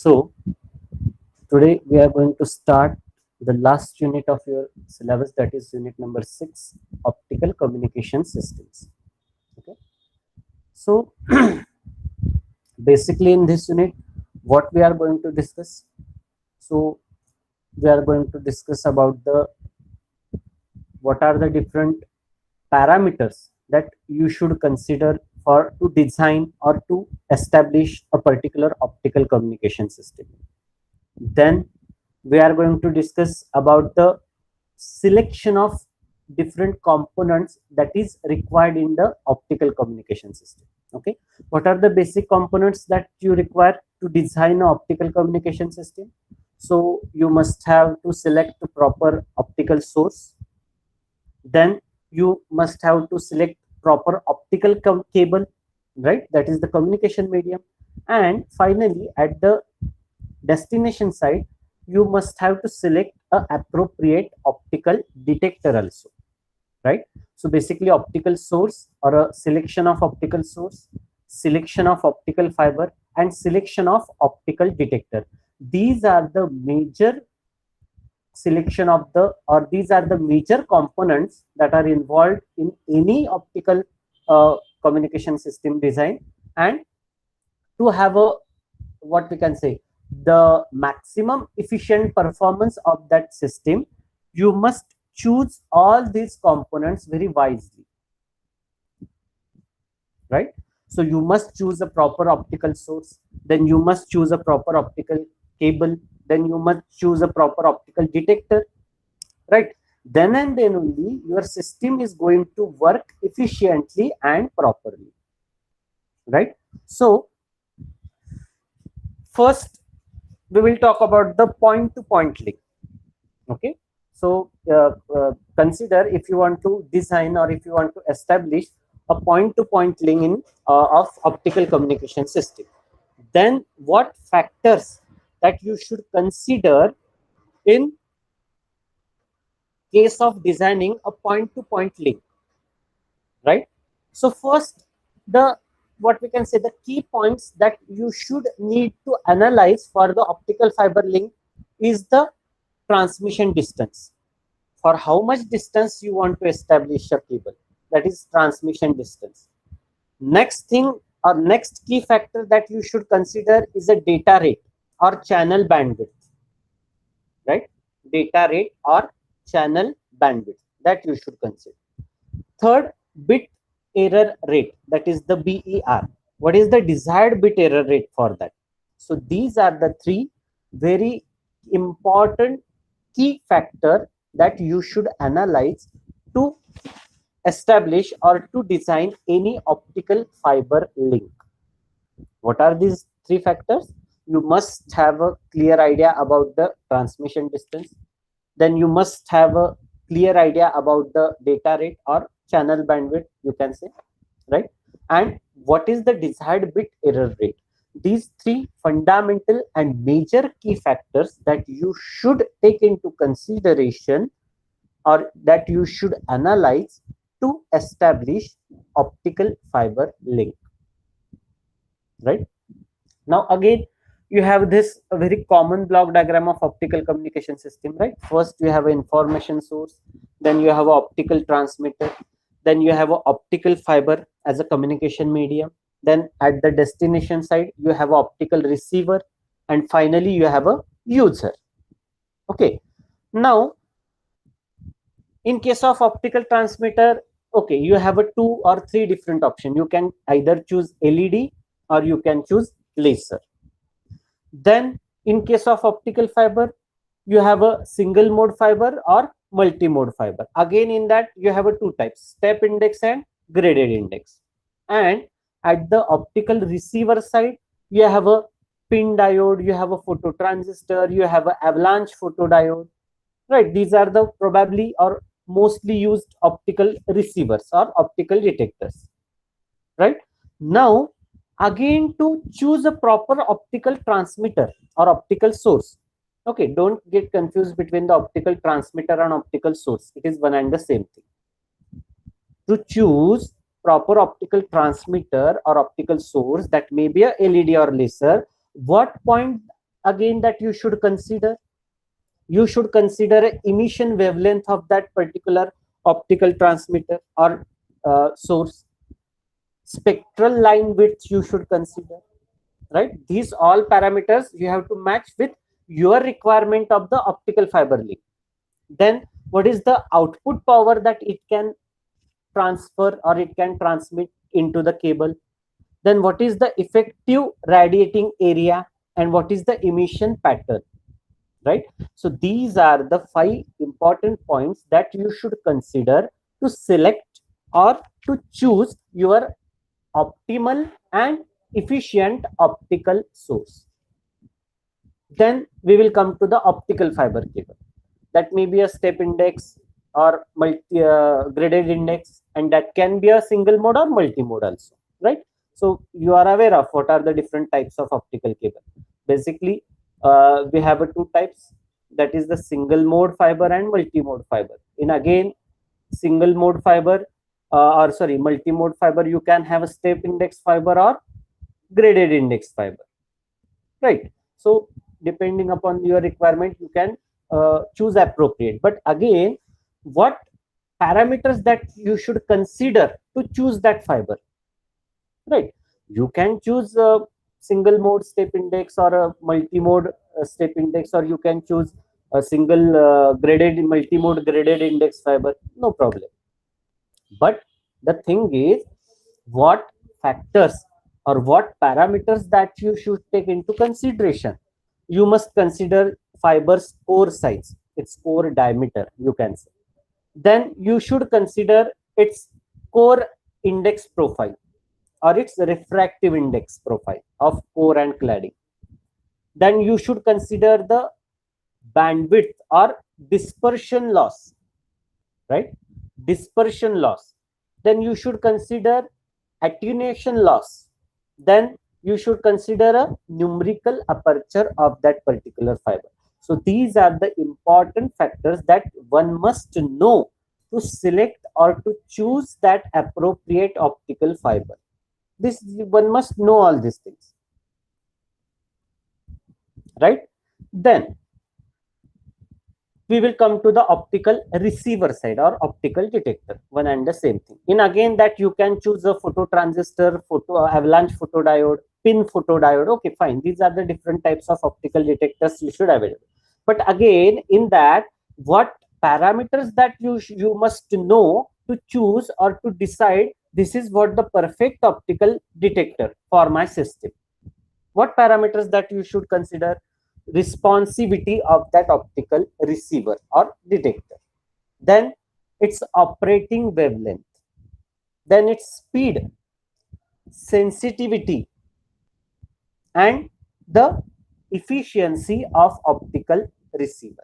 So today we are going to start the last unit of your syllabus, that is unit number 6, optical communication systems. Okay. So basically in this unit, what we are going to discuss? So we are going to discuss about the what are the different parameters that you should consider for to design or to establish a particular optical communication system. Then we are going to discuss about the selection of different components that is required in the optical communication system. Okay, what are the basic components that you require to design an optical communication system? So you must have to select the proper optical source. Then you must have to select proper optical cable, right? That is the communication medium. And finally, at the destination side, you must have to select a appropriate optical detector also, right? So basically, optical source or a selection of optical source, selection of optical fiber, and selection of optical detector. These are the major selection of the, or these are the major components that are involved in any optical communication system design. And to have a, what we can say, the maximum efficient performance of that system, you must choose all these components very wisely, right? So you must choose a proper optical source, then you must choose a proper optical cable, then you must choose a proper optical detector, right? Then and then only your system is going to work efficiently and properly, right? So first we will talk about the point to point link. Okay, so consider if you want to design or if you want to establish a point to point link in of optical communication system, then what factors that you should consider in case of designing a point to point link, right? So first, the, what we can say, the key points that you should need to analyze for the optical fiber link is the transmission distance. For how much distance you want to establish a cable, that is transmission distance. Next thing or next key factor that you should consider is a data rate or channel bandwidth, right? Data rate or channel bandwidth that you should consider. Third, bit error rate, that is the BER. What is the desired bit error rate for that? So these are the three very important key factor that you should analyze to establish or to design any optical fiber link. What are these three factors? You must have a clear idea about the transmission distance. Then you must have a clear idea about the data rate or channel bandwidth, you can say, right? And what is the desired bit error rate? These three fundamental and major key factors that you should take into consideration or that you should analyze to establish optical fiber link, right? Now again, you have this a very common block diagram of optical communication system, right? First you have an information source, then you have an optical transmitter, then you have an optical fiber as a communication medium, then at the destination side you have an optical receiver, and finally you have a user. Okay, now in case of optical transmitter, okay, you have a 2 or 3 different options. You can either choose LED or you can choose laser. Then in case of optical fiber, you have a single mode fiber or multi-mode fiber. Again, in that you have a 2 types, step index and graded index. And at the optical receiver side, you have a pin diode, you have a phototransistor, you have a avalanche photodiode, right? These are the probably or mostly used optical receivers or optical detectors, right? Now again, to choose a proper optical transmitter or optical source, okay, don't get confused between the optical transmitter and optical source, it is one and the same thing. To choose proper optical transmitter or optical source, that may be a LED or laser, what point again that you should consider? You should consider emission wavelength of that particular optical transmitter or source. Spectral line width you should consider, right? These all parameters you have to match with your requirement of the optical fiber link. Then what is the output power that it can transfer or it can transmit into the cable? Then what is the effective radiating area and what is the emission pattern, right? So these are the 5 important points that you should consider to select or to choose your optimal and efficient optical source. Then we will come to the optical fiber cable. That may be a step index or multi graded index, and that can be a single mode or multi-mode also, right? So you are aware of what are the different types of optical cable. Basically, we have two types, that is the single mode fiber and multi-mode fiber. In again, single mode fiber or sorry, multi-mode fiber, you can have a step index fiber or graded index fiber, right? So depending upon your requirement, you can choose appropriate. But again, what parameters that you should consider to choose that fiber, right? You can choose a single mode step index or a multi-mode step index, or you can choose a single graded multi-mode graded index fiber, no problem. But the thing is, what factors or what parameters that you should take into consideration? You must consider fiber's core size, its core diameter, you can say. Then you should consider its core index profile or its refractive index profile of core and cladding. Then you should consider the bandwidth or dispersion loss, right? Dispersion loss. Then you should consider attenuation loss. Then you should consider a numerical aperture of that particular fiber. So these are the important factors that one must know to select or to choose that appropriate optical fiber. This one must know all these things, right? Then we will come to the optical receiver side or optical detector, one and the same thing. In again that you can choose a phototransistor, avalanche photodiode, pin photodiode. Okay, fine. These are the different types of optical detectors you should available. But again, in that, what parameters that you must know to choose or to decide this is what the perfect optical detector for my system. What parameters that you should consider? Responsivity of that optical receiver or detector, then its operating wavelength, then its speed, sensitivity, and the efficiency of optical receiver,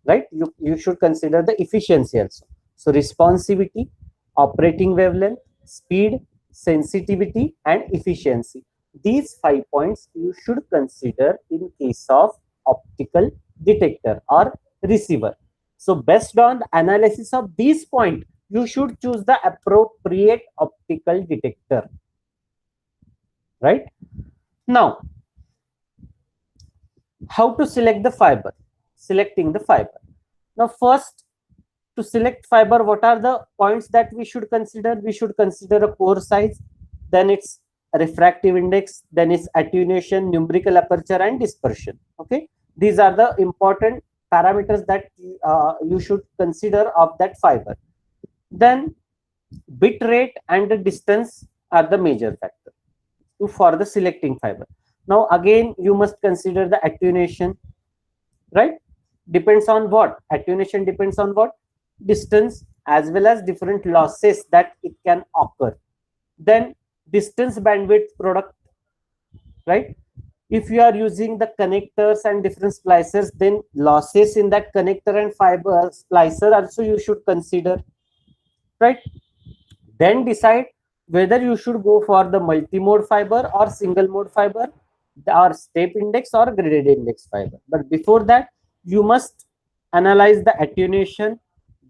right? You should consider the efficiency also. So responsivity, operating wavelength, speed, sensitivity, and efficiency. These 5 points you should consider in case of optical detector or receiver. So based on the analysis of these points, you should choose the appropriate optical detector, right? Now, how to select the fiber? Selecting the fiber. Now, first, to select fiber, what are the points that we should consider? We should consider a core size, then its refractive index, then its attenuation, numerical aperture, and dispersion. Okay, these are the important parameters that you should consider of that fiber. Then bit rate and the distance are the major factor for the selecting fiber. Now again, you must consider the attenuation, right? Depends on what? Attenuation depends on what? Distance as well as different losses that it can occur. Then distance bandwidth product, right? If you are using the connectors and different splicers, then losses in that connector and fiber splicer also you should consider, right? Then decide whether you should go for the multi-mode fiber or single mode fiber or step index or graded index fiber. But before that, you must analyze the attenuation,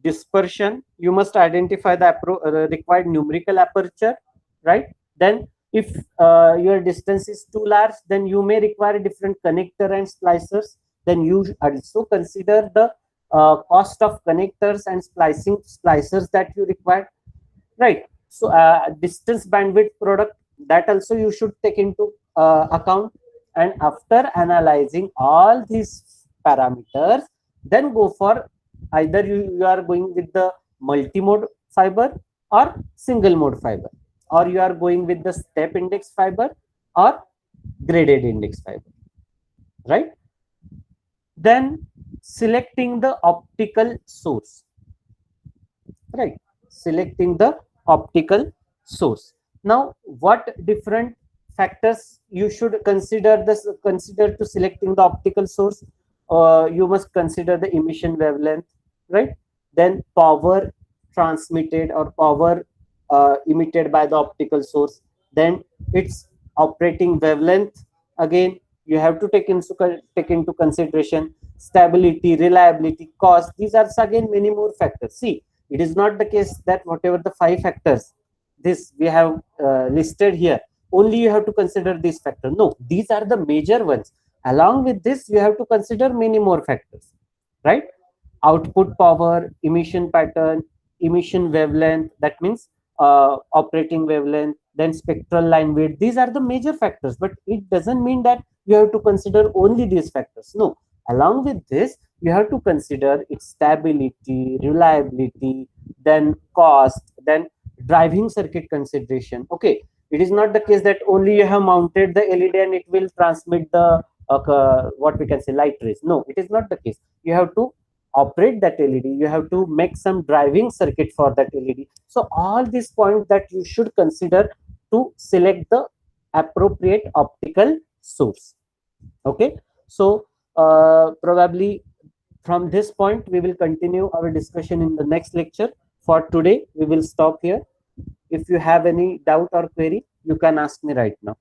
dispersion. You must identify the required numerical aperture, right? Then If your distance is too large, then you may require different connector and splicers. Then you also consider the cost of connectors and splicers that you require, right? So distance bandwidth product, that also you should take into account. And after analyzing all these parameters, then go for either you are going with the multi-mode fiber or single mode fiber, or you are going with the step index fiber or graded index fiber, right? Then selecting the optical source, right? Selecting the optical source. Now what different factors you should consider to selecting the optical source? You must consider the emission wavelength, right? Then power transmitted or power emitted by the optical source, then its operating wavelength. Again, you have to take into consideration stability, reliability, cost. These are again many more factors. See, it is not the case that whatever the 5 factors this we have listed here, only you have to consider these factors. No, these are the major ones. Along with this, you have to consider many more factors, right? Output power, emission pattern, emission wavelength, that means operating wavelength, then spectral line width. These are the major factors, but it doesn't mean that you have to consider only these factors. No, along with this, you have to consider its stability, reliability, then cost, then driving circuit consideration. Okay, it is not the case that only you have mounted the LED and it will transmit the what we can say light rays. No, it is not the case. You have to operate that LED, you have to make some driving circuit for that LED. So all these points that you should consider to select the appropriate optical source. Okay, so probably from this point we will continue our discussion in the next lecture. For today we will stop here. If you have any doubt or query, you can ask me right now.